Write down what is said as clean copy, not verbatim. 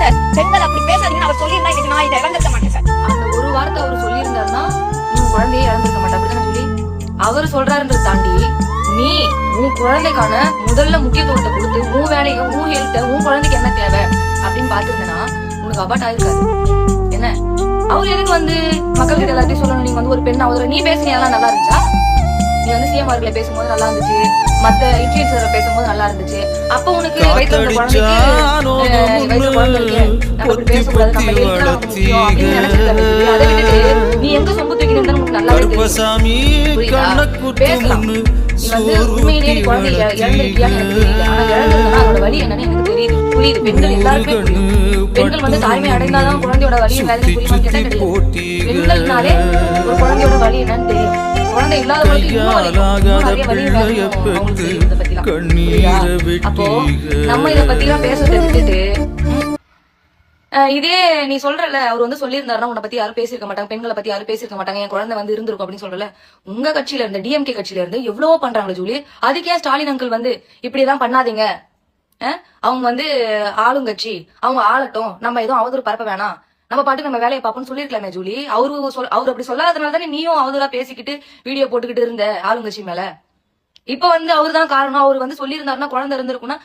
Sir. பெண்கள் அப்படி பேசாதீங்கன்னு அவர் சொல்லியிருந்தா இன்னைக்கு நான் இதை இழந்திருக்க மாட்டேன் சார். அந்த ஒரு வார்த்தை அவர் சொல்லியிருந்தாருன்னா உன் குழந்தையே இழந்திருக்க மாட்டேன் அப்படிதானே சொல்லி அவர் சொல்றாருன்றதை தாண்டி நீ உன் குழந்தைக்கான முதல்ல முக்கியத்துவத்தை கொடுத்து உன் வேலையை உன் ஹெல்த்த உன் குழந்தைக்கு என்ன தேவை அப்படின்னு பாத்துருந்தேன்னா உனக்கு அபார்ட் ஆயிருக்காது. என்ன அவர் எதுக்கு மக்கள் கிட்ட எல்லாத்தையும் சொல்லணும்? நீங்க ஒரு பெண் அவரை நீ பேசுனீங்க நல்லா இருந்துச்சா? நீ சிஎம் அவர்களை பேசும்போது நல்லா இருந்துச்சு, மத்த இன்ஃபுளுசரை பேசும்போது நல்லா இருந்துச்சு. அப்ப உனக்கு வயிற்றுல குழந்தை இருக்கு நம்ம பேசக்கூடாது, நம்ம ஹெல்த் முக்கியம் அப்படின்னு நினைச்சிருக்க. அதை விட்டுட்டு நீ எங்க சொம்பு தூக்கிட்டு உனக்கு நல்லாவே தெரியும். பேசலாம். நீ உண்மையிலேயே நீ குழந்தை இழந்திருக்கியான்னு எனக்கு தெரியல. ஆனா இழந்திருந்தா அதோட வலி என்னன்னு எனக்கு தெரியுது, புரியுது. பெண்கள் எல்லாருமே புரியும். பெண்கள் தாய்மை அடைந்தாதான் குழந்தையோட வலியை வேலை புரியுமான்னு கேட்டா கிடையாது. பெண்கள்னாலே ஒரு குழந்தையோட வலி என்னன்னு தெரியும். குழந்தை இல்லாதவங்களுக்கு இன்னும் நிறைய வலி அவங்களுக்கு தெரியும் இதை பத்தி. அப்போ நம்ம இதை பத்தி எல்லாம் பேசுறதை விட்டுட்டு இதே நீ சொல்றல அவர் சொல்லியிருந்தாருன்னா உன்னை பத்தி யாரும் பேசிருக்க மாட்டாங்க, பெண்களை பத்தி யாரும் பேசிருக்க மாட்டாங்க, என் குழந்தை இருந்திருக்கும் அப்படின்னு சொல்றல. உங்க கட்சியில இருந்து டிஎம்கே கட்சியில இருந்து எவ்வளவோ பண்றாங்களே ஜூலி. அதுக்கே ஸ்டாலின் அங்கிள் இப்படிதான் பண்ணாதீங்க, அவங்க ஆளுங்கட்சி அவங்க ஆளட்டும், நம்ம எதுவும் அவதூறு பரப்ப வேணாம், நம்ம பாட்டுக்கு நம்ம வேலையை பார்ப்போம்னு சொல்லிருக்கலாமே ஜூலி. அவர் அப்படி சொல்லாததுனால தானே நீயும் அவதூறா பேசிக்கிட்டு வீடியோ போட்டுக்கிட்டு இருந்த ஆளுங்கட்சி மேல. இப்ப அவரு தான் காரணம். அவர் சொல்லியிருந்தாருன்னா குழந்தை இருந்திருக்கும்னா